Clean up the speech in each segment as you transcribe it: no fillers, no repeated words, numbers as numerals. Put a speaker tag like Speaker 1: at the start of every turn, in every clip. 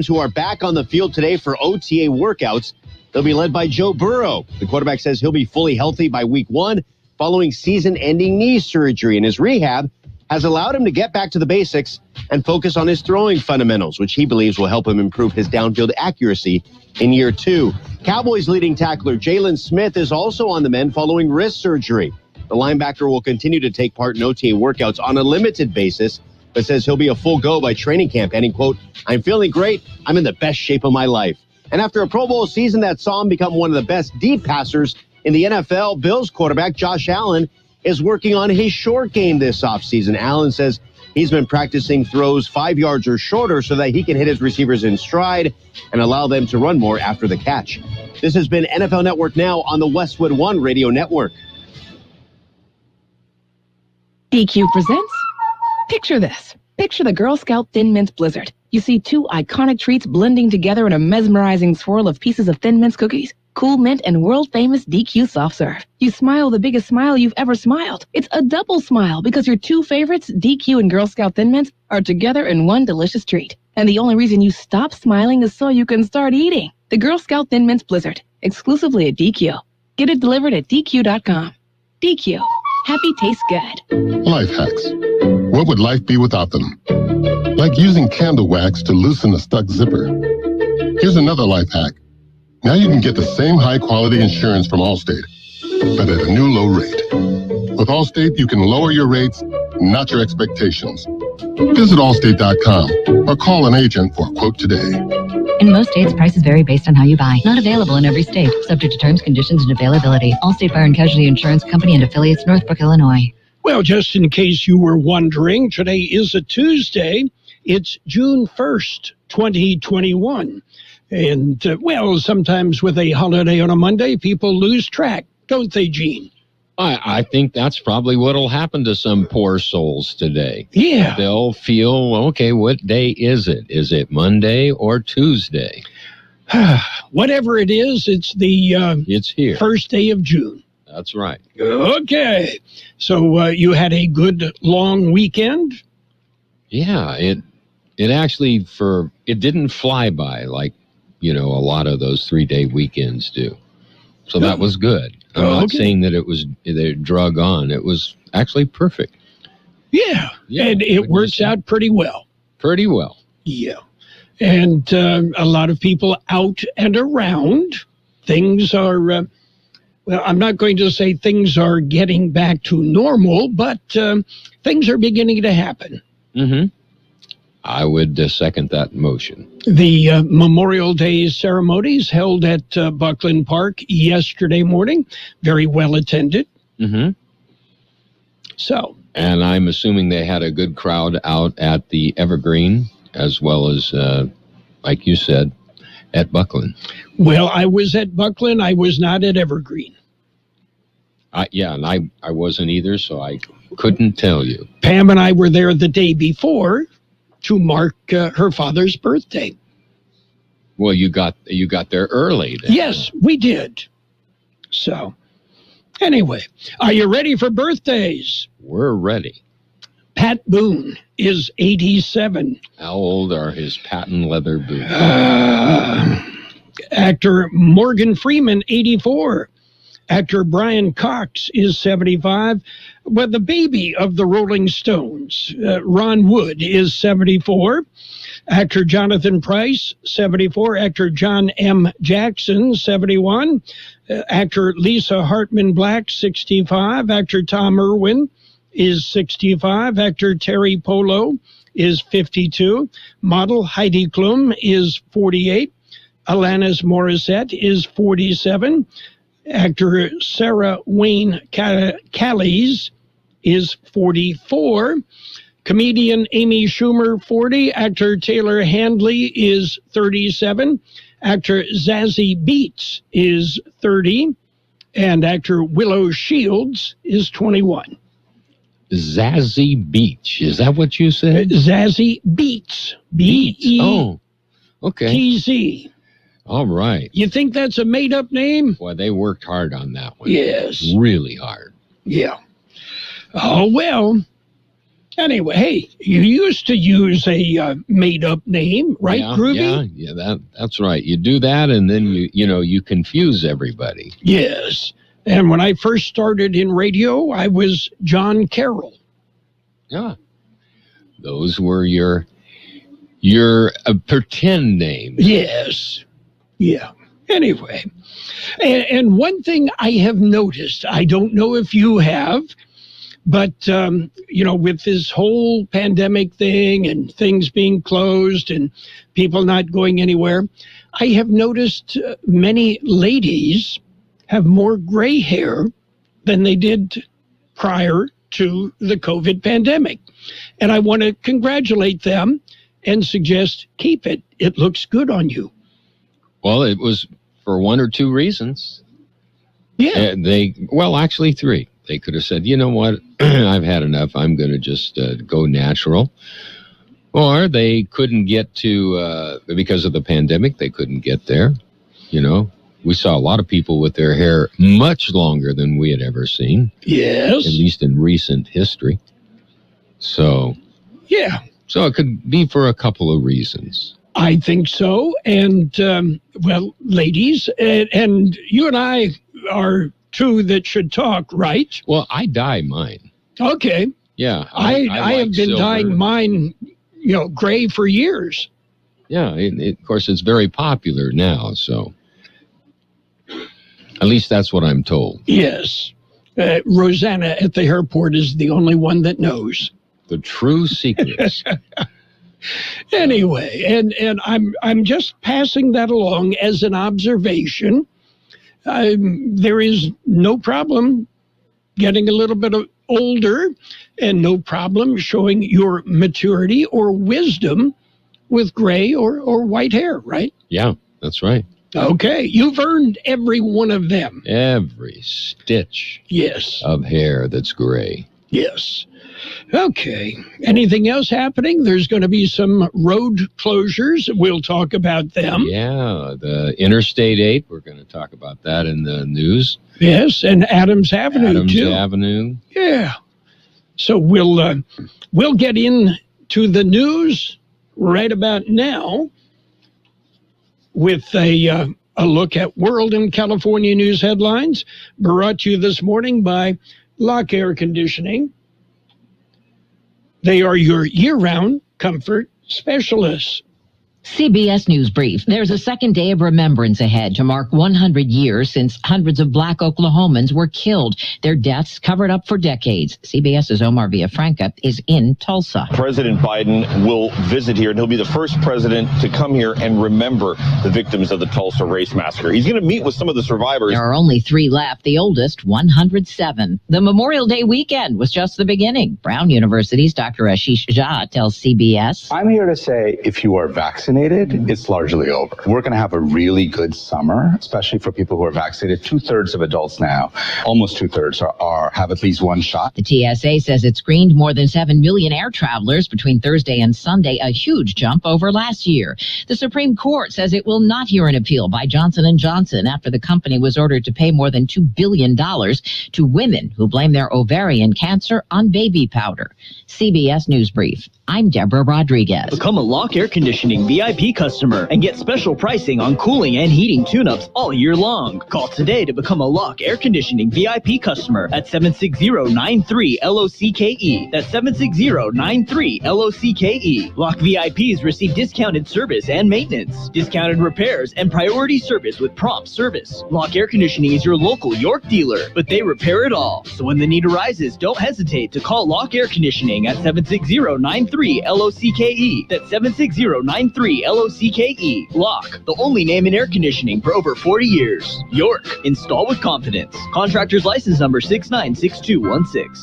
Speaker 1: who are back on the field today for OTA workouts. They'll be led by Joe Burrow. The quarterback says he'll be fully healthy by week 1 following season-ending knee surgery, and his rehab has allowed him to get back to the basics and focus on his throwing fundamentals, which he believes will help him improve his downfield accuracy in year 2. Cowboys leading tackler Jalen Smith is also on the mend following wrist surgery. The linebacker will continue to take part in OTA workouts on a limited basis, but says he'll be a full go by training camp, adding, quote, "I'm feeling great. I'm in the best shape of my life." And after a Pro Bowl season that saw him become one of the best deep passers in the NFL, Bills quarterback Josh Allen is working on his short game this offseason. Allen says he's been practicing throws 5 yards or shorter so that he can hit his receivers in stride and allow them to run more after the catch. This has been NFL Network Now on the Westwood One Radio Network.
Speaker 2: DQ presents. Picture this. Picture the Girl Scout Thin Mints Blizzard. You see 2 iconic treats blending together in a mesmerizing swirl of pieces of Thin Mints cookies, Cool Mint, and world-famous DQ Soft Serve. You smile the biggest smile you've ever smiled. It's a double smile because your 2 favorites, DQ and Girl Scout Thin Mints, are together in one delicious treat. And the only reason you stop smiling is so you can start eating. The Girl Scout Thin Mints Blizzard, exclusively at DQ. Get it delivered at DQ.com. DQ. Happy tastes good.
Speaker 3: Life hacks. What would life be without them? Like using candle wax to loosen a stuck zipper. Here's another life hack. Now you can get the same high-quality insurance from Allstate, but at a new low rate. With Allstate, you can lower your rates, not your expectations. Visit Allstate.com or call an agent for a quote today.
Speaker 4: In most states, prices vary based on how you buy. Not available in every state. Subject to terms, conditions, and availability. Allstate Fire and Casualty Insurance Company and affiliates, Northbrook, Illinois.
Speaker 5: Well, just in case you were wondering, today is a Tuesday. It's June 1st, 2021. And, sometimes with a holiday on a Monday, people lose track, don't they, Gene?
Speaker 6: I think that's probably what'll happen to some poor souls today.
Speaker 5: Yeah.
Speaker 6: They'll feel, okay, what day is it? Is it Monday or Tuesday?
Speaker 5: Whatever it is, it's
Speaker 6: it's here.
Speaker 5: First day of June.
Speaker 6: That's right.
Speaker 5: Okay. So you had a good long weekend?
Speaker 6: Yeah, it actually it didn't fly by like, a lot of those 3-day weekends do. So that was good. I'm not saying that they drug on. It was actually perfect.
Speaker 5: Yeah, and it works out pretty well.
Speaker 6: Pretty well.
Speaker 5: Yeah. And a lot of people out and around. Things are, I'm not going to say things are getting back to normal, but things are beginning to happen.
Speaker 6: Mm-hmm. I would second that motion.
Speaker 5: The Memorial Day ceremonies held at Buckley Park yesterday morning, very well attended.
Speaker 6: Mm-hmm.
Speaker 5: So.
Speaker 6: And I'm assuming they had a good crowd out at the Evergreen, as well as, like you said, at Buckley.
Speaker 5: Well, I was at Buckley. I was not at Evergreen.
Speaker 6: And I wasn't either, so I couldn't tell you.
Speaker 5: Pam and I were there the day before to mark her father's birthday.
Speaker 6: Well, you got there early then.
Speaker 5: Yes, we did. So, anyway, are you ready for birthdays?
Speaker 6: We're ready.
Speaker 5: Pat Boone is 87.
Speaker 6: How old are his patent leather boots?
Speaker 5: Actor Morgan Freeman, 84. Actor Brian Cox is 75. Well, the baby of the Rolling Stones, Ron Wood, is 74. Actor Jonathan Pryce, 74. Actor John M. Jackson, 71. Actor Lisa Hartman Black, 65. Actor Tom Irwin is 65. Actor Terry Polo is 52. Model Heidi Klum is 48. Alanis Morissette is 47. Actor Sarah Wayne Callies is 44. Comedian Amy Schumer, 40. Actor Taylor Handley is 37. Actor Zazie Beetz is 30. And actor Willow Shields is 21.
Speaker 6: Zazie Beetz. Is that what you said?
Speaker 5: Zazie Beetz. B-E-T-Z.
Speaker 6: Oh, okay. All right.
Speaker 5: You think that's a made-up name?
Speaker 6: Boy, they worked hard on that one.
Speaker 5: Yes.
Speaker 6: Really hard.
Speaker 5: Yeah. Oh, well. Anyway, hey, you used to use a made-up name, right, Groovy?
Speaker 6: Yeah, that's right. You do that, and then you confuse everybody.
Speaker 5: Yes. And when I first started in radio, I was John Carroll.
Speaker 6: Yeah. Those were your pretend names.
Speaker 5: Yes. Yeah. Anyway, and one thing I have noticed, I don't know if you have, but, with this whole pandemic thing and things being closed and people not going anywhere, I have noticed many ladies have more gray hair than they did prior to the COVID pandemic. And I want to congratulate them and suggest keep it. It looks good on you.
Speaker 6: Well, it was for one or two reasons.
Speaker 5: Yeah.
Speaker 6: Actually three. They could have said, you know what, I've had enough. I'm going to just go natural. Or they couldn't get to, because of the pandemic, they couldn't get there. We saw a lot of people with their hair much longer than we had ever seen.
Speaker 5: Yes.
Speaker 6: At least in recent history. So.
Speaker 5: Yeah.
Speaker 6: So it could be for a couple of reasons.
Speaker 5: I think so. And, ladies, and you and I are two that should talk, right?
Speaker 6: Well, I dye mine.
Speaker 5: Okay.
Speaker 6: Yeah.
Speaker 5: I have been
Speaker 6: silver.
Speaker 5: dyeing mine, gray for years.
Speaker 6: Yeah. Of course, it's very popular now, so. At least that's what I'm told.
Speaker 5: Yes. Rosanna at the airport is the only one that knows.
Speaker 6: The true secrets.
Speaker 5: Anyway, and I'm just passing that along as an observation. There is no problem getting a little bit older and no problem showing your maturity or wisdom with gray or white hair, right?
Speaker 6: Yeah, that's right.
Speaker 5: Okay, you've earned every one of them.
Speaker 6: Every stitch of hair that's gray.
Speaker 5: Yes. Okay. Anything else happening? There's going to be some road closures. We'll talk about them.
Speaker 6: Yeah, the Interstate 8, we're going to talk about that in the news.
Speaker 5: Yes, and Adams Avenue, too.
Speaker 6: Avenue.
Speaker 5: Yeah. So we'll get into the news right about now with a look at world and California news headlines brought to you this morning by Lock Air Conditioning. They are your year-round comfort specialists.
Speaker 7: CBS News Brief. There's a second day of remembrance ahead to mark 100 years since hundreds of Black Oklahomans were killed, their deaths covered up for decades. CBS's Omar Villafranca is in Tulsa.
Speaker 8: President Biden will visit here, and he'll be the first president to come here and remember the victims of the Tulsa race massacre. He's going to meet with some of the survivors.
Speaker 7: There are only 3 left, the oldest 107. The Memorial Day weekend was just the beginning. Brown University's Dr. Ashish Jha tells CBS.
Speaker 9: I'm here to say if you are vaccinated, it's largely over. We're going to have a really good summer, especially for people who are vaccinated. 2/3 of adults now, almost 2/3 have at least one shot.
Speaker 7: The TSA says it screened more than 7 million air travelers between Thursday and Sunday, a huge jump over last year. The Supreme Court says it will not hear an appeal by Johnson & Johnson after the company was ordered to pay more than $2 billion to women who blame their ovarian cancer on baby powder. CBS News Brief. I'm Deborah Rodriguez.
Speaker 10: Become a Lock Air Conditioning VIP customer and get special pricing on cooling and heating tune-ups all year long. Call today to become a Lock Air Conditioning VIP customer at 760-93-LOCKE. That's 760-93-LOCKE. Lock VIPs receive discounted service and maintenance, discounted repairs, and priority service with prompt service. Lock Air Conditioning is your local York dealer, but they repair it all. So when the need arises, don't hesitate to call Lock Air Conditioning at 760-93-LOCKE. That's 760-93-LOCKE. Lock, the only name in air conditioning for over 40 years. York, install with confidence. Contractor's license number 696216.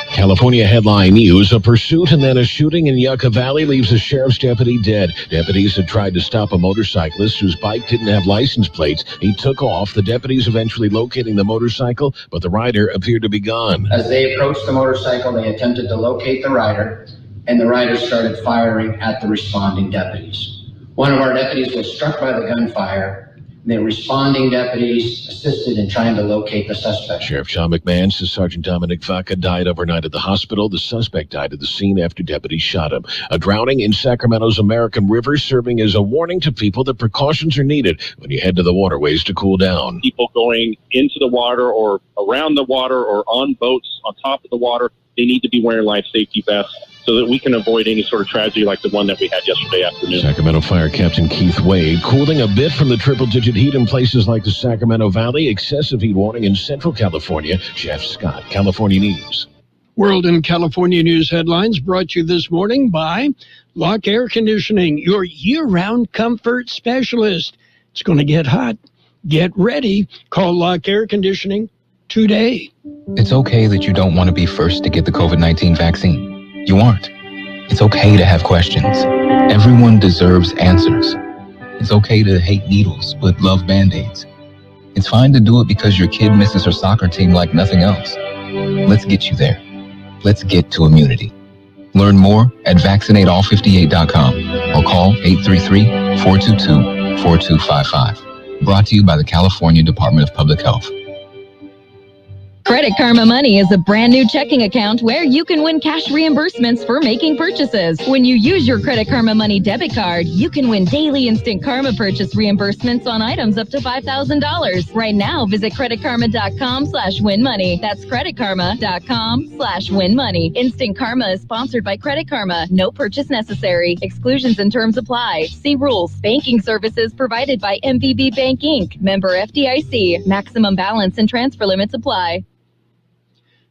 Speaker 11: California headline news, a pursuit and then a shooting in Yucca Valley leaves a sheriff's deputy dead. Deputies had tried to stop a motorcyclist whose bike didn't have license plates. He took off. The deputies eventually locating the motorcycle, but the rider appeared to be gone.
Speaker 12: As they approached the motorcycle, they attempted to locate the rider, and the rider started firing at the responding deputies. One of our deputies was struck by the gunfire, The responding deputies assisted in trying to locate the suspect.
Speaker 11: Sheriff John McMahon says Sergeant Dominic Vaca died overnight at the hospital. The suspect died at the scene after deputies shot him. A drowning in Sacramento's American River, serving as a warning to people that precautions are needed when you head to the waterways to cool down.
Speaker 13: People going into the water or around the water or on boats on top of the water, they need to be wearing life safety vests so that we can avoid any sort of tragedy like the one that we had yesterday afternoon.
Speaker 11: Sacramento Fire Captain Keith Wade cooling a bit from the triple-digit heat in places like the Sacramento Valley. Excessive heat warning in Central California. Jeff Scott, California News.
Speaker 5: World and California News headlines brought to you this morning by Lock Air Conditioning, your year-round comfort specialist. It's going to get hot. Get ready. Call Lock Air Conditioning today.
Speaker 14: It's okay that you don't want to be first to get the COVID-19 vaccine. You aren't. It's okay to have questions. Everyone deserves answers. It's okay to hate needles but love Band-Aids. It's fine to do it because your kid misses her soccer team like nothing else. Let's get you there. Let's get to immunity. Learn more at vaccinateall58.com or call 833-422-4255. Brought to you by the California Department of Public Health.
Speaker 15: Credit Karma Money is a brand new checking account where you can win cash reimbursements for making purchases. When you use your Credit Karma Money debit card, you can win daily instant Karma purchase reimbursements on items up to $5,000. Right now, visit creditkarma.com/winmoney. That's creditkarma.com/winmoney. Instant Karma is sponsored by Credit Karma. No purchase necessary. Exclusions and terms apply. See rules. Banking services provided by MVB Bank Inc. Member FDIC. Maximum balance and transfer limits apply.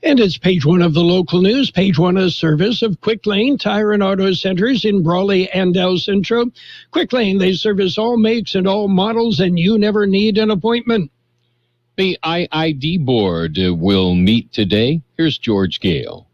Speaker 5: And it's page one of the local news. Page one is service of Quick Lane Tire and Auto Centers in Brawley and El Centro. Quick Lane, they service all makes and all models, and you never need an appointment.
Speaker 6: The IID board will meet today. Here's George Gale.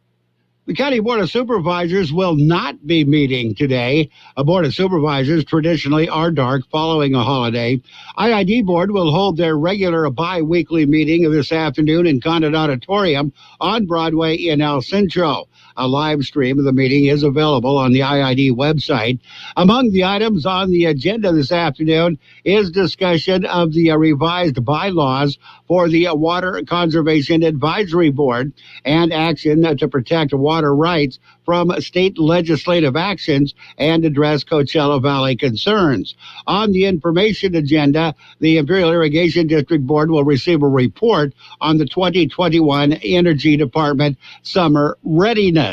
Speaker 16: The County Board of Supervisors will not be meeting today. A Board of Supervisors traditionally are dark following a holiday. IID Board will hold their regular bi-weekly meeting this afternoon in Condon Auditorium on Broadway in El Centro. A live stream of the meeting is available on the IID website. Among the items on the agenda this afternoon is discussion of the revised bylaws for the Water Conservation Advisory Board and action to protect water rights from state legislative actions and address Coachella Valley concerns. On the information agenda, the Imperial Irrigation District Board will receive a report on the 2021 Energy Department summer readiness.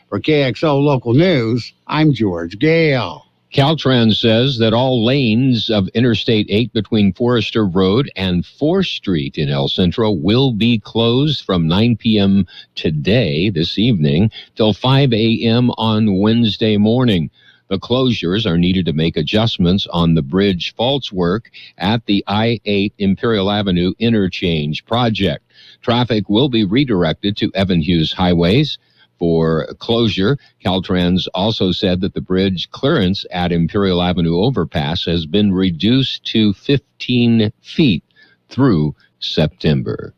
Speaker 16: For KXO Local News, I'm George Gale.
Speaker 6: Caltrans says that all lanes of Interstate 8 between Forester Road and 4th Street in El Centro will be closed from 9 p.m. today, this evening, till 5 a.m. on Wednesday morning. The closures are needed to make adjustments on the bridge faults work at the I-8 Imperial Avenue interchange project. Traffic will be redirected to Evan Hughes highways. For closure, Caltrans also said that the bridge clearance at Imperial Avenue overpass has been reduced to 15 feet through September.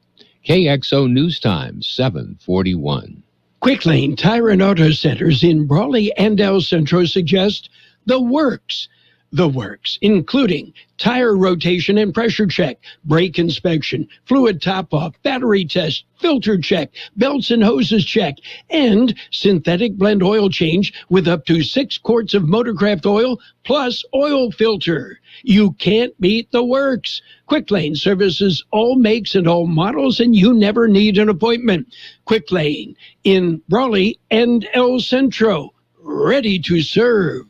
Speaker 6: KXO News Time, 7:41.
Speaker 5: Quick Lane Tire and Auto Centers in Brawley and El Centro suggest the works. The works, including tire rotation and pressure check, brake inspection, fluid top-off, battery test, filter check, belts and hoses check, and synthetic blend oil change with up to 6 quarts of Motorcraft oil plus oil filter. You can't beat the works. Quick Lane services all makes and all models, and you never need an appointment. Quick Lane in Brawley and El Centro, ready to serve.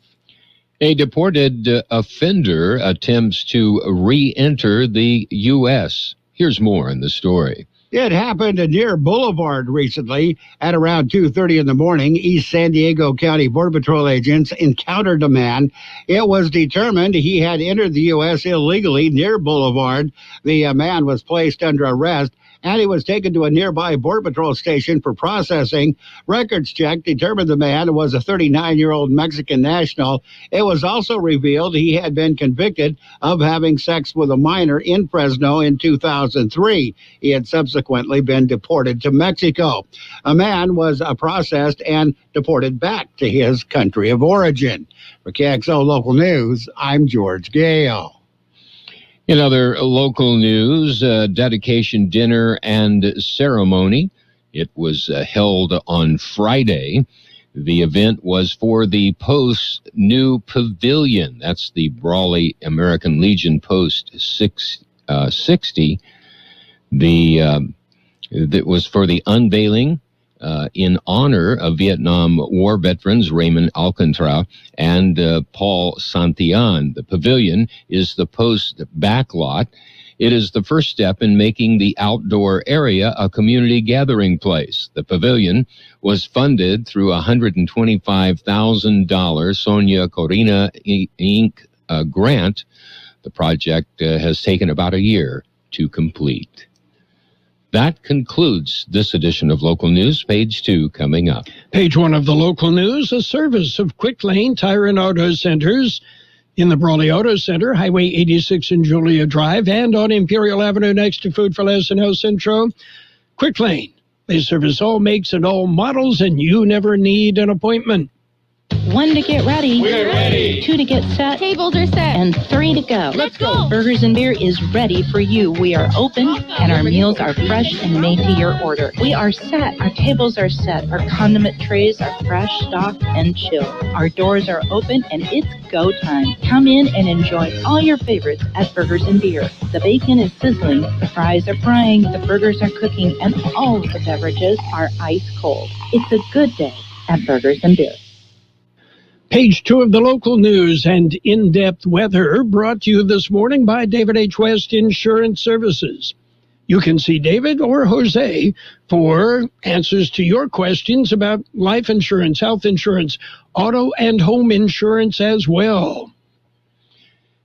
Speaker 6: A deported offender attempts to re-enter the U.S. Here's more in the story.
Speaker 16: It happened near Boulevard recently at around 2:30 in the morning. East San Diego County Border Patrol agents encountered a man. It was determined he had entered the U.S. illegally near Boulevard. The man was placed under arrest, and he was taken to a nearby Border Patrol station for processing. Records check determined the man was a 39-year-old Mexican national. It was also revealed he had been convicted of having sex with a minor in Fresno in 2003. He had subsequently been deported to Mexico. A man was processed and deported back to his country of origin. For KXO Local News, I'm George Gale.
Speaker 6: In other local news, dedication dinner and ceremony. It was held on Friday. The event was for the Post's new pavilion. That's the Brawley American Legion Post 660. That was for the unveiling in honor of Vietnam War veterans Raymond Alcantara and Paul Santillan. The pavilion is the Post backlot. It is the first step in making the outdoor area a community gathering place. The pavilion was funded through a $125,000 Sonia Corina Inc. Grant. The project has taken about a year to complete. That concludes this edition of Local News. Page 2 coming up.
Speaker 5: Page 1 of the local news, a service of Quick Lane Tire and Auto Centers in the Brawley Auto Center, Highway 86 and Julia Drive, and on Imperial Avenue next to Food for Less and El Centro. Quick Lane. They service all makes and all models, and you never need an appointment.
Speaker 17: 1 to get ready.
Speaker 18: We're ready.
Speaker 17: 2 to get set.
Speaker 18: Tables are set.
Speaker 17: And 3 to go.
Speaker 18: Let's go.
Speaker 17: Burgers and Beer is ready for you. We are open, and our meals are fresh and made to your order. We are set. Our tables are set. Our condiment trays are fresh, stocked, and chilled. Our doors are open, and it's go time. Come in and enjoy all your favorites at Burgers and Beer. The bacon is sizzling, the fries are frying, the burgers are cooking, and all of the beverages are ice cold. It's a good day at Burgers and Beer.
Speaker 5: Page 2 of the local news and in-depth weather brought to you this morning by David H. West Insurance Services. You can see David or Jose for answers to your questions about life insurance, health insurance, auto and home insurance as well.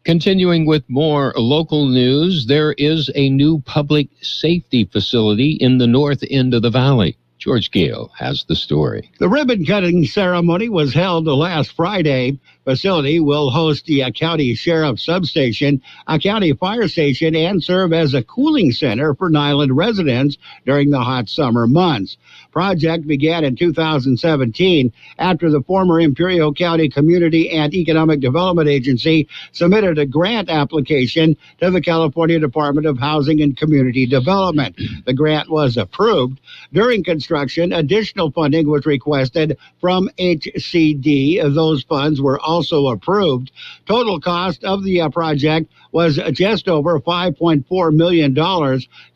Speaker 6: Continuing with more local news, there is a new public safety facility in the north end of the valley. George Gale has the story.
Speaker 16: The ribbon-cutting ceremony was held last Friday. Facility will host the county sheriff's substation, a county fire station, and serve as a cooling center for Niland residents during the hot summer months. Project began in 2017 after the former Imperial County Community and Economic Development Agency submitted a grant application to the California Department of Housing and Community Development. The grant was approved. During construction, additional funding was requested from HCD. Those funds were also approved. Total cost of the project was just over $5.4 million.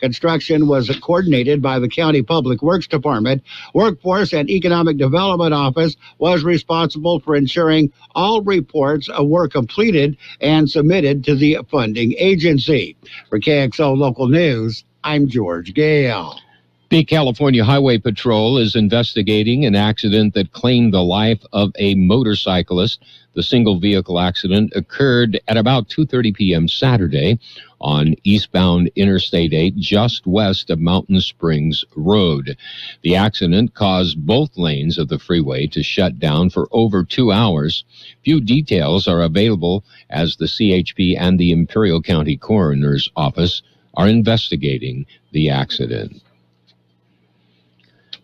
Speaker 16: Construction was coordinated by the County Public Works Department. Workforce and Economic Development Office was responsible for ensuring all reports were completed and submitted to the funding agency. For KXO Local News, I'm George Gale.
Speaker 6: The California Highway Patrol is investigating an accident that claimed the life of a motorcyclist. The single vehicle accident occurred at about 2:30 p.m. Saturday on eastbound Interstate 8 just west of Mountain Springs Road. The accident caused both lanes of the freeway to shut down for over 2 hours. Few details are available as the CHP and the Imperial County Coroner's Office are investigating the accident.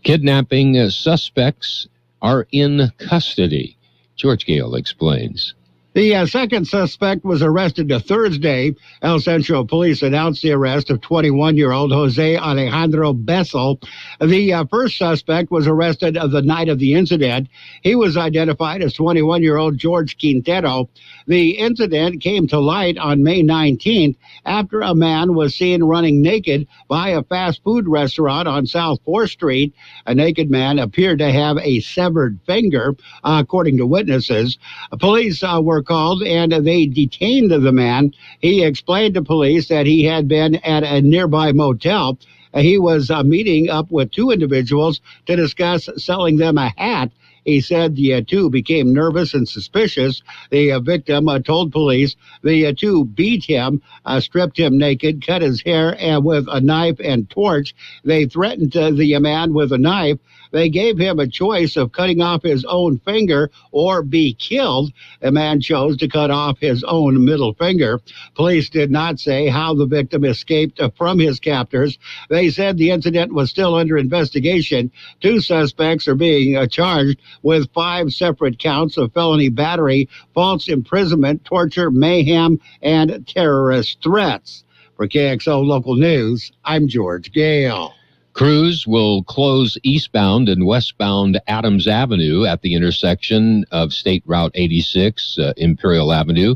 Speaker 6: Kidnapping suspects are in custody. George Gale explains.
Speaker 16: The second suspect was arrested Thursday. El Centro police announced the arrest of 21-year-old Jose Alejandro Bessel. The first suspect was arrested the night of the incident. He was identified as 21-year-old George Quintero. The incident came to light on May 19th after a man was seen running naked by a fast food restaurant on South 4th Street. A naked man appeared to have a severed finger, according to witnesses. Police were called and they detained the man. He explained to police that he had been at a nearby motel. He was meeting up with two individuals to discuss selling them a hat. He said the two became nervous and suspicious. The victim told police the two beat him, stripped him naked, cut his hair with a knife and torch. They threatened the man with a knife. They gave him a choice of cutting off his own finger or be killed. The man chose to cut off his own middle finger. Police did not say how the victim escaped from his captors. They said the incident was still under investigation. 2 suspects are being charged with 5 separate counts of felony battery, false imprisonment, torture, mayhem, and terrorist threats. For KXO Local News, I'm George Gale.
Speaker 6: Crews will close eastbound and westbound Adams Avenue at the intersection of State Route 86, Imperial Avenue.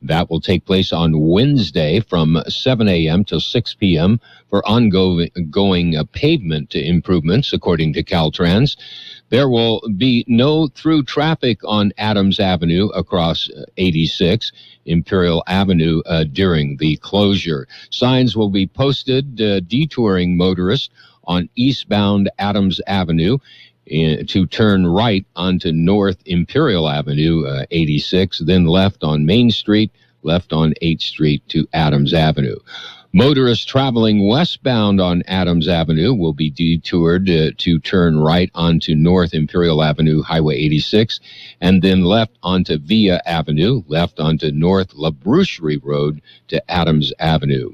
Speaker 6: That will take place on Wednesday from 7 a.m. till 6 p.m. for ongoing pavement improvements, according to Caltrans. There will be no through traffic on Adams Avenue across 86, Imperial Avenue during the closure. Signs will be posted detouring motorists on eastbound Adams Avenue to turn right onto North Imperial Avenue 86, then left on Main Street, left on 8th Street to Adams Avenue. Motorists traveling westbound on Adams Avenue will be detoured to turn right onto North Imperial Avenue, Highway 86, and then left onto Via Avenue, left onto North La Boucherie Road to Adams Avenue.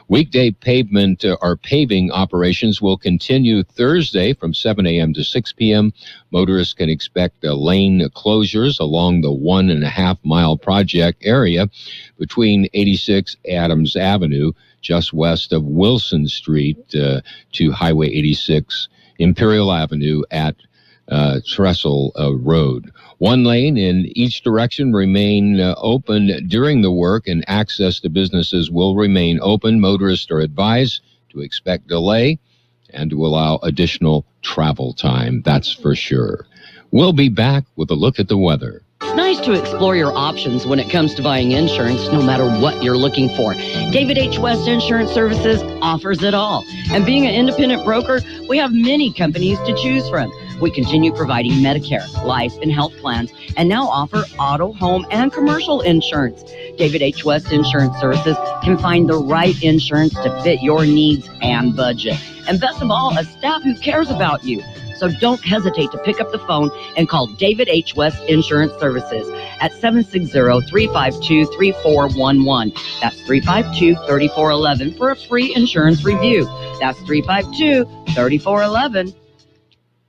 Speaker 6: Weekday pavement or paving operations will continue Thursday from 7 a.m. to 6 p.m. Motorists can expect lane closures along the 1.5-mile project area between 86 Adams Avenue, just west of Wilson Street, to Highway 86, Imperial Avenue at Trestle Road. 1 lane in each direction remain open during the work, and access to businesses will remain open. Motorists are advised to expect delay and to allow additional travel time, that's for sure. We'll be back with a look at the weather.
Speaker 18: It's nice to explore your options when it comes to buying insurance, no matter what you're looking for. David H. West Insurance Services offers it all. And being an independent broker, we have many companies to choose from. We continue providing Medicare, life, and health plans, and now offer auto, home, and commercial insurance. David H. West Insurance Services can find the right insurance to fit your needs and budget. And best of all, a staff who cares about you. So don't hesitate to pick up the phone and call David H. West Insurance Services at 760-352-3411. That's 352-3411 for a free insurance review. That's 352-3411.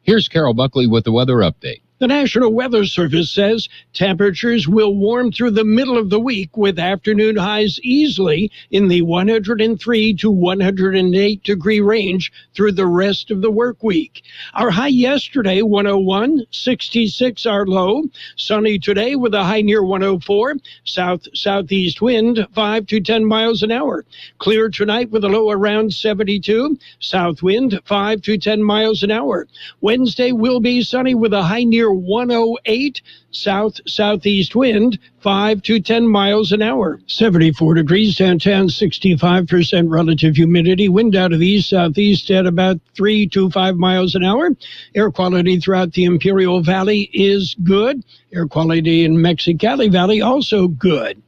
Speaker 6: Here's Carroll Buckley with the weather update.
Speaker 5: The National Weather Service says temperatures will warm through the middle of the week with afternoon highs easily in the 103 to 108 degree range through the rest of the work week. Our high yesterday, 101, 66 our low. Sunny today with a high near 104. South-southeast wind 5 to 10 miles an hour. Clear tonight with a low around 72. South wind 5 to 10 miles an hour. Wednesday will be sunny with a high near 108, south-southeast wind 5 to 10 miles an hour. 74 degrees downtown, 65% relative humidity. Wind out of the east-southeast at about 3 to 5 miles an hour. Air quality throughout the Imperial Valley is good. Air quality in Mexicali Valley also good.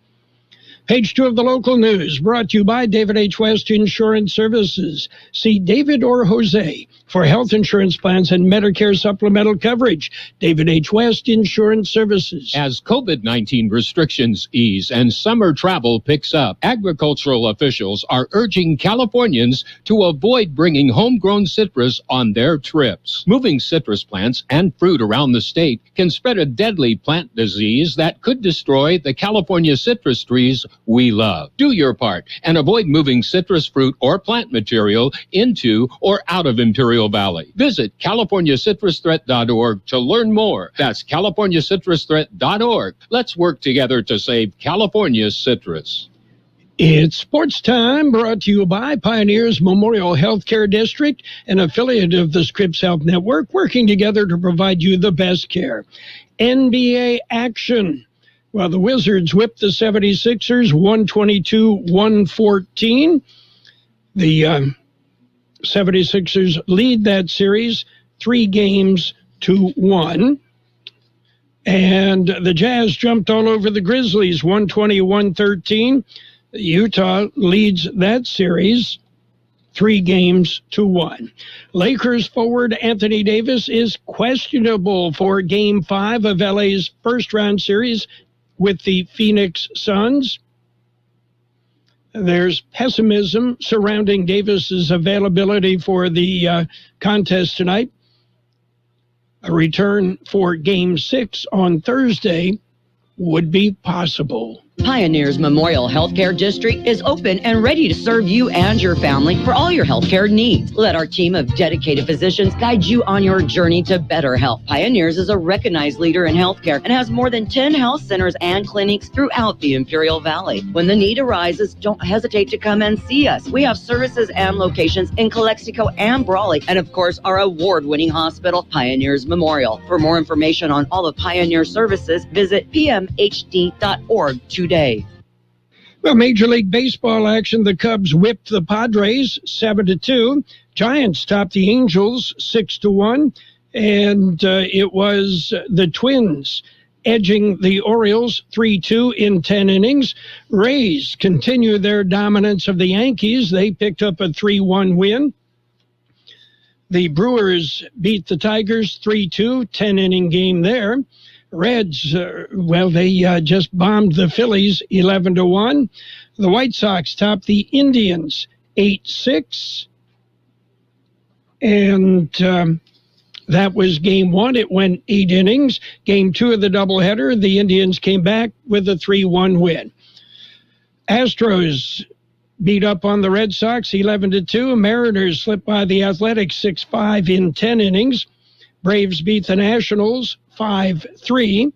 Speaker 5: Page 2 of the local news, brought to you by David H. West Insurance Services. See David or Jose for health insurance plans and Medicare supplemental coverage. David H. West Insurance Services.
Speaker 6: As COVID-19 restrictions ease and summer travel picks up, agricultural officials are urging Californians to avoid bringing homegrown citrus on their trips. Moving citrus plants and fruit around the state can spread a deadly plant disease that could destroy the California citrus trees we love. Do your part and avoid moving citrus fruit or plant material into or out of Imperial Valley. Visit CaliforniaCitrusThreat.org to learn more. That's CaliforniaCitrusThreat.org. Let's work together to save California's citrus.
Speaker 5: It's sports time, brought to you by Pioneers Memorial Healthcare District, an affiliate of the Scripps Health Network, working together to provide you the best care. NBA action. Well, the Wizards whipped the 76ers 122-114. The 76ers lead that series 3-1. And the Jazz jumped all over the Grizzlies 120-113. Utah leads that series 3-1. Lakers forward Anthony Davis is questionable for Game 5 of LA's first-round series with the Phoenix Suns. There's pessimism surrounding Davis's availability for the contest tonight. A return for Game 6 on Thursday would be possible.
Speaker 18: Pioneers Memorial Healthcare District is open and ready to serve you and your family for all your healthcare needs. Let our team of dedicated physicians guide you on your journey to better health. Pioneers is a recognized leader in healthcare and has more than 10 health centers and clinics throughout the Imperial Valley. When the need arises, don't hesitate to come and see us. We have services and locations in Calexico and Brawley, and of course, our award-winning hospital, Pioneers Memorial. For more information on all of Pioneer services, visit pmhd.org today.
Speaker 5: Well, Major League Baseball action, the Cubs whipped the Padres 7-2. Giants topped the Angels 6-1. And it was the Twins edging the Orioles 3-2 in 10 innings. Rays continue their dominance of the Yankees. They picked up a 3-1 win. The Brewers beat the Tigers 3-2, 10-inning game there. Reds, they just bombed the Phillies 11-1. The White Sox topped the Indians 8-6. And that was Game 1. It went 8 innings. Game 2 of the doubleheader, the Indians came back with a 3-1 win. Astros beat up on the Red Sox 11-2. Mariners slipped by the Athletics 6-5 in 10 innings. Braves beat the Nationals 5-3.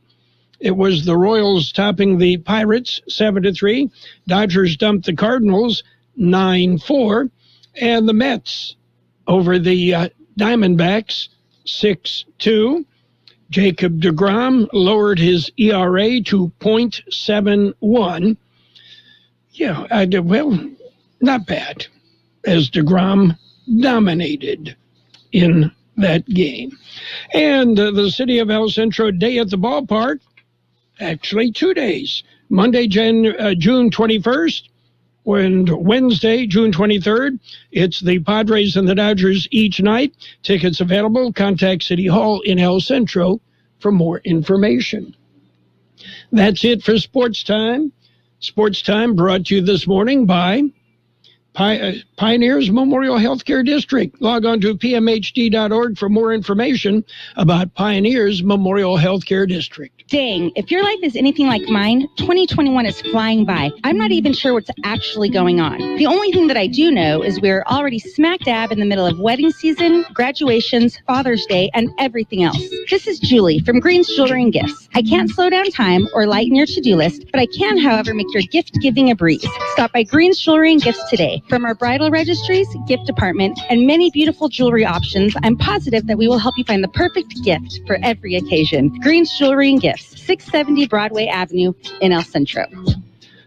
Speaker 5: It was the Royals topping the Pirates 7-3. Dodgers dumped the Cardinals 9-4. And the Mets over the Diamondbacks 6-2. Jacob deGrom lowered his ERA to .71. Yeah, not bad, as deGrom dominated in that game. And the City of El Centro Day at the Ballpark, actually 2 days. Monday, June 21st, and Wednesday, June 23rd. It's the Padres and the Dodgers each night. Tickets available. Contact City Hall in El Centro for more information. That's it for Sports Time. Sports Time brought to you this morning by Pioneers Memorial Healthcare District. Log on to pmhd.org for more information about Pioneers Memorial Healthcare District.
Speaker 19: Dang, if your life is anything like mine, 2021 is flying by. I'm not even sure what's actually going on. The only thing that I do know is we're already smack dab in the middle of wedding season, graduations, Father's Day, and everything else. This is Julie from Green's Jewelry and Gifts. I can't slow down time or lighten your to-do list, but I can, however, make your gift giving a breeze. Stop by Green's Jewelry and Gifts today. From our bridal registries, gift department, and many beautiful jewelry options, I'm positive that we will help you find the perfect gift for every occasion. Green's Jewelry and Gifts, 670 Broadway Avenue in El Centro.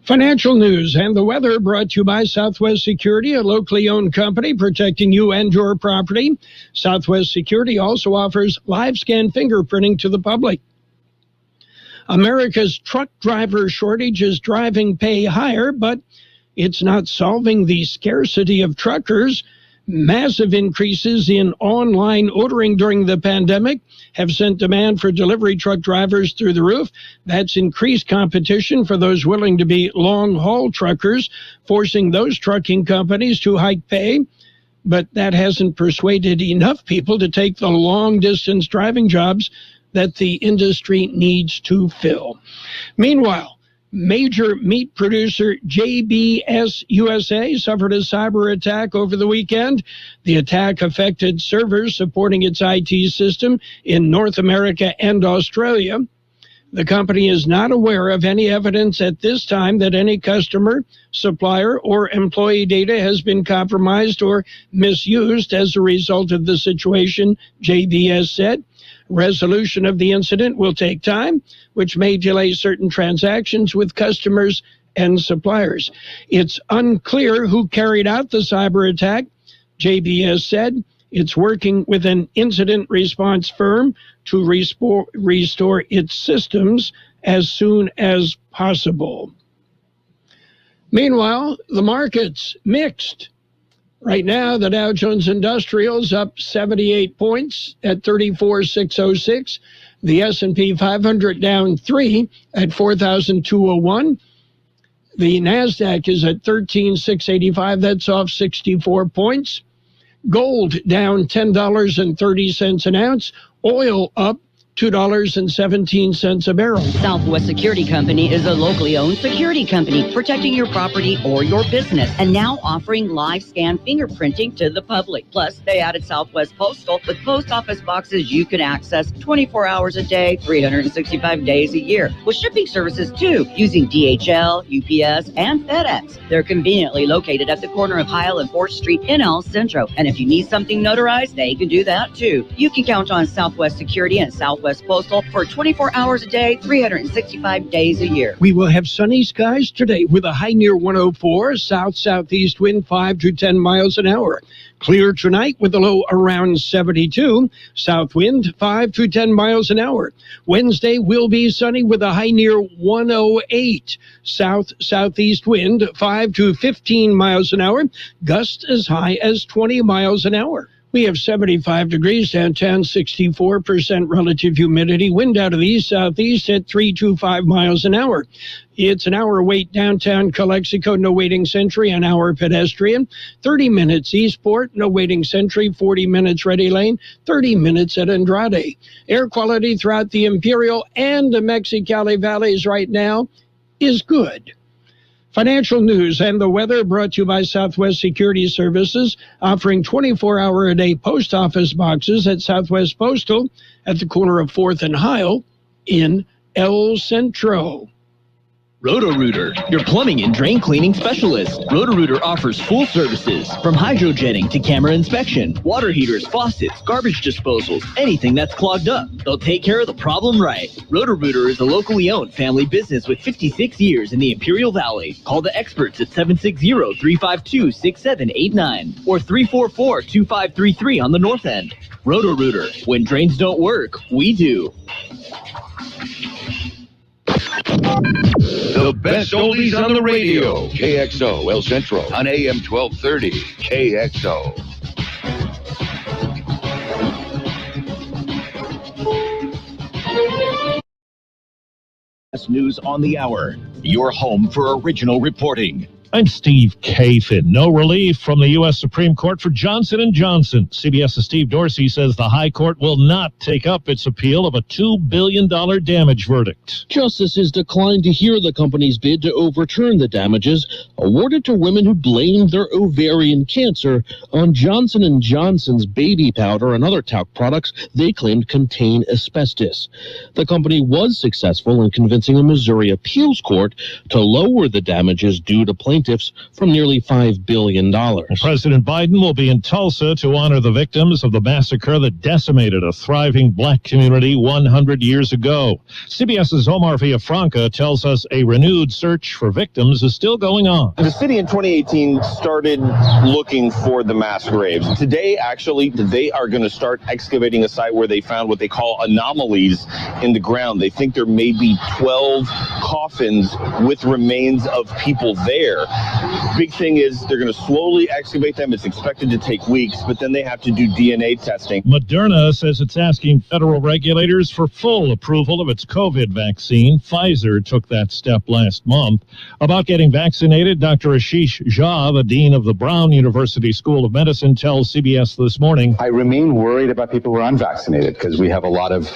Speaker 5: Financial news and the weather brought to you by Southwest Security, a locally owned company protecting you and your property. Southwest Security also offers live scan fingerprinting to the public. America's truck driver shortage is driving pay higher, but it's not solving the scarcity of truckers. Massive increases in online ordering during the pandemic have sent demand for delivery truck drivers through the roof. That's increased competition for those willing to be long-haul truckers, forcing those trucking companies to hike pay. But that hasn't persuaded enough people to take the long-distance driving jobs that the industry needs to fill. Meanwhile, major meat producer JBS USA suffered a cyber attack over the weekend. The attack affected servers supporting its IT system in North America and Australia. The company is not aware of any evidence at this time that any customer, supplier, or employee data has been compromised or misused as a result of the situation, JBS said. Resolution of the incident will take time, which may delay certain transactions with customers and suppliers. It's unclear who carried out the cyber attack, JBS said. It's working with an incident response firm to restore its systems as soon as possible. Meanwhile, the market's mixed. Right now, the Dow Jones Industrial's up 78 points at 34,606. The S&P 500 down 3 at 4,201. The NASDAQ is at 13,685. That's off 64 points. Gold down $10.30 an ounce. Oil up $2.17 a barrel.
Speaker 18: Southwest Security Company is a locally owned security company protecting your property or your business, and now offering live scan fingerprinting to the public. Plus, they added Southwest Postal with post office boxes you can access 24 hours a day, 365 days a year, with shipping services too, using DHL, UPS, and FedEx. They're conveniently located at the corner of Heil and 4th Street in El Centro, and if you need something notarized, they can do that too. You can count on Southwest Security and Southwest Postal for 24 hours a day, 365 days a year.
Speaker 5: We will have sunny skies today with a high near 104, south-southeast wind 5 to 10 miles an hour. Clear tonight with a low around 72, south wind 5 to 10 miles an hour. Wednesday will be sunny with a high near 108, south-southeast wind 5 to 15 miles an hour, gusts as high as 20 miles an hour. We have 75 degrees downtown, 64% relative humidity, wind out of the east-southeast at 3 to 5 miles an hour. It's an hour wait downtown Calexico, no waiting sentry, an hour pedestrian. 30 minutes Eastport, no waiting sentry, 40 minutes Ready Lane, 30 minutes at Andrade. Air quality throughout the Imperial and the Mexicali valleys right now is good. Financial news and the weather brought to you by Southwest Security Services, offering 24-hour-a-day post office boxes at Southwest Postal at the corner of 4th and Heil in El Centro.
Speaker 10: Roto-Rooter, your plumbing and drain cleaning specialist. Roto-Rooter offers full services, from hydrojetting to camera inspection, water heaters, faucets, garbage disposals, anything that's clogged up. They'll take care of the problem right. Roto-Rooter is a locally owned family business with 56 years in the Imperial Valley. Call the experts at 760-352-6789 or 344-2533 on the north end. Roto-Rooter, when drains don't work, we do.
Speaker 20: The best oldies on the radio. KXO El Centro on AM 1230. KXO.
Speaker 21: News on the hour. Your home for original reporting.
Speaker 22: I'm Steve Kafin. No relief from the U.S. Supreme Court for Johnson & Johnson. CBS's Steve Dorsey says the High Court will not take up its appeal of a $2 billion damage verdict.
Speaker 23: Justices declined to hear the company's bid to overturn the damages awarded to women who blamed their ovarian cancer on Johnson & Johnson's baby powder and other talc products they claimed contain asbestos. The company was successful in convincing a Missouri appeals court to lower the damages due to plaintiffs from nearly $5 billion.
Speaker 22: President Biden will be in Tulsa to honor the victims of the massacre that decimated a thriving black community 100 years ago. CBS's Omar Villafranca tells us a renewed search for victims is still going on.
Speaker 8: The city in 2018 started looking for the mass graves. Today, actually, they are going to start excavating a site where they found what they call anomalies in the ground. They think there may be 12 coffins with remains of people there. Big thing is they're going to slowly excavate them. It's expected to take weeks, but then they have to do DNA testing.
Speaker 22: Moderna says it's asking federal regulators for full approval of its COVID vaccine. Pfizer took that step last month. About getting vaccinated, Dr. Ashish Jha, the dean of the Brown University School of Medicine, tells CBS this morning,
Speaker 9: I remain worried about people who are unvaccinated because we have a lot of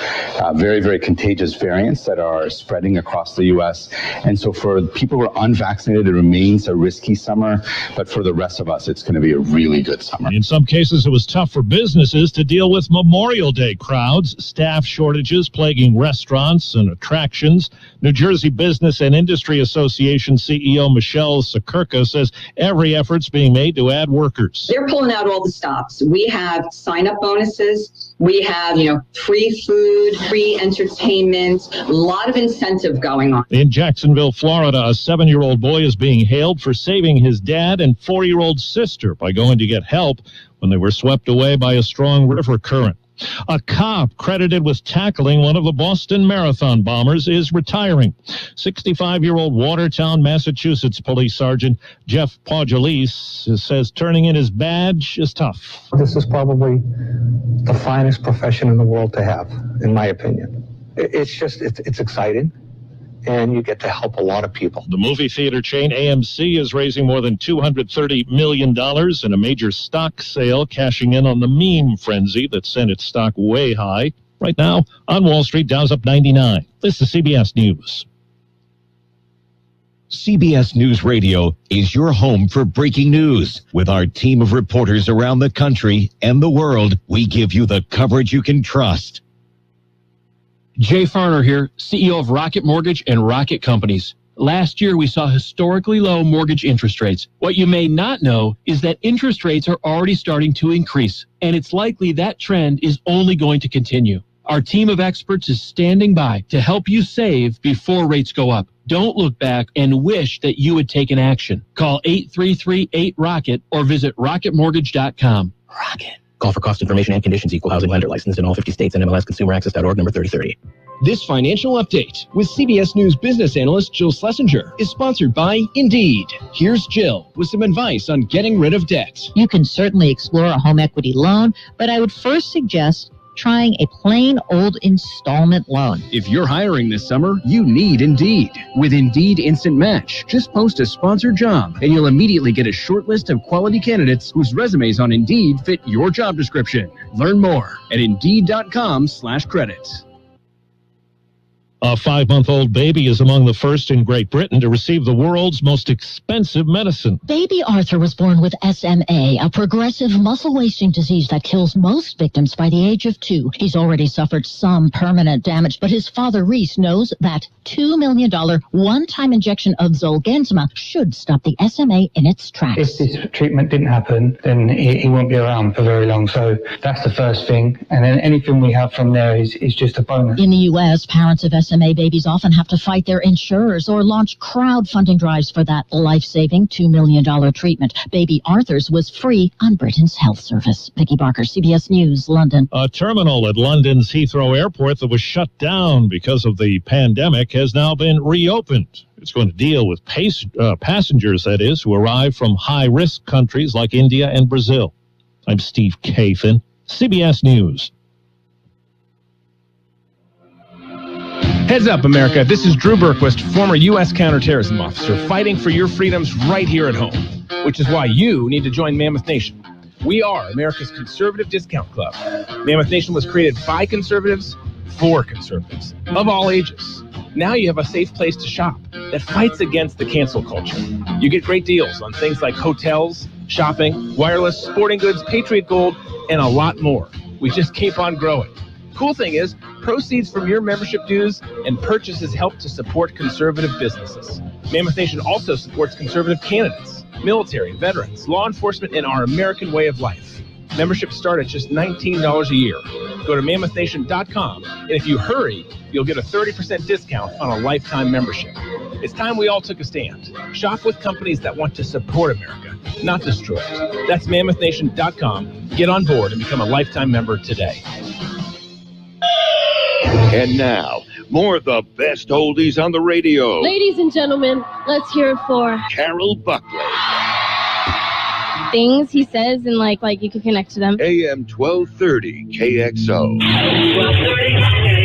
Speaker 9: very, very contagious variants that are spreading across the U.S. And so for people who are unvaccinated, it remains a risky summer, but for the rest of us, it's going to be a really good summer.
Speaker 22: In some cases, it was tough for businesses to deal with Memorial Day crowds, staff shortages plaguing restaurants and attractions. New Jersey Business and Industry Association CEO Michelle Sakurka says every effort's being made to add workers.
Speaker 24: They're pulling out all the stops. We have sign-up bonuses. We have, free food, free entertainment, a lot of incentive going on.
Speaker 22: In Jacksonville, Florida, a 7-year-old boy is being hailed for saving his dad and 4-year-old sister by going to get help when they were swept away by a strong river current. A cop credited with tackling one of the Boston Marathon bombers is retiring. 65-year-old Watertown, Massachusetts Police Sergeant Jeff Paugelis says turning in his badge is tough.
Speaker 1: This is probably the finest profession in the world to have, in my opinion. It's exciting, and you get to help a lot of people.
Speaker 22: The movie theater chain AMC is raising more than $230 million in a major stock sale, cashing in on the meme frenzy that sent its stock way high. Right now, on Wall Street, Dow's up 99. This is CBS News.
Speaker 21: CBS News Radio is your home for breaking news. With our team of reporters around the country and the world, we give you the coverage you can trust.
Speaker 2: Jay Farner here, CEO of Rocket Mortgage and Rocket Companies. Last year, we saw historically low mortgage interest rates. What you may not know is that interest rates are already starting to increase, and it's likely that trend is only going to continue. Our team of experts is standing by to help you save before rates go up. Don't look back and wish that you had taken action. Call 833-8ROCKET or visit rocketmortgage.com. Rocket.
Speaker 3: Call for cost information and conditions. Equal housing lender licensed in all 50 states and MLSConsumerAccess.org number 3030.
Speaker 4: This financial update with CBS News business analyst Jill Schlesinger is sponsored by Indeed. Here's Jill with some advice on getting rid of debt.
Speaker 7: You can certainly explore a home equity loan, but I would first suggest trying a plain old installment loan.
Speaker 4: If you're hiring this summer, you need Indeed. With Indeed Instant Match, just post a sponsored job and you'll immediately get a short list of quality candidates whose resumes on Indeed fit your job description. Learn more at Indeed.com/credit.
Speaker 22: A 5-month-old baby is among the first in Great Britain to receive the world's most expensive medicine.
Speaker 25: Baby Arthur was born with SMA, a progressive muscle wasting disease that kills most victims by the age of 2. He's already suffered some permanent damage, but his father, Reese, knows that $2 million one-time injection of Zolgensma should stop the SMA in its tracks.
Speaker 1: If this treatment didn't happen, then he won't be around for very long. So that's the first thing. And then anything we have from there is just a bonus.
Speaker 25: In the U.S., parents of SMA babies often have to fight their insurers or launch crowdfunding drives for that life-saving $2 million treatment. Baby Arthur's was free on Britain's health service. Vicki Barker, CBS News, London.
Speaker 22: A terminal at London's Heathrow Airport that was shut down because of the pandemic has now been reopened. It's going to deal with passengers, that is, who arrive from high-risk countries like India and Brazil. I'm Steve Kathan, CBS News.
Speaker 26: Heads up, America. This is Drew Berquist, former U.S. counterterrorism officer, fighting for your freedoms right here at home, which is why you need to join Mammoth Nation. We are America's conservative discount club. Mammoth Nation was created by conservatives for conservatives of all ages. Now you have a safe place to shop that fights against the cancel culture. You get great deals on things like hotels, shopping, wireless, sporting goods, Patriot Gold, and a lot more. We just keep on growing. Cool thing is, proceeds from your membership dues and purchases help to support conservative businesses. Mammoth Nation also supports conservative candidates, military, veterans, law enforcement, and our American way of life. Memberships start at just $19 a year. Go to mammothnation.com, and if you hurry, you'll get a 30% discount on a lifetime membership. It's time we all took a stand. Shop with companies that want to support America, not destroy it. That's mammothnation.com. Get on board and become a lifetime member today.
Speaker 20: And now, more of the best oldies on the radio.
Speaker 27: Ladies and gentlemen, let's hear it for
Speaker 20: Carroll Buckley.
Speaker 27: Things he says and like you can connect to them.
Speaker 20: AM 1230 KXO.
Speaker 27: 1230.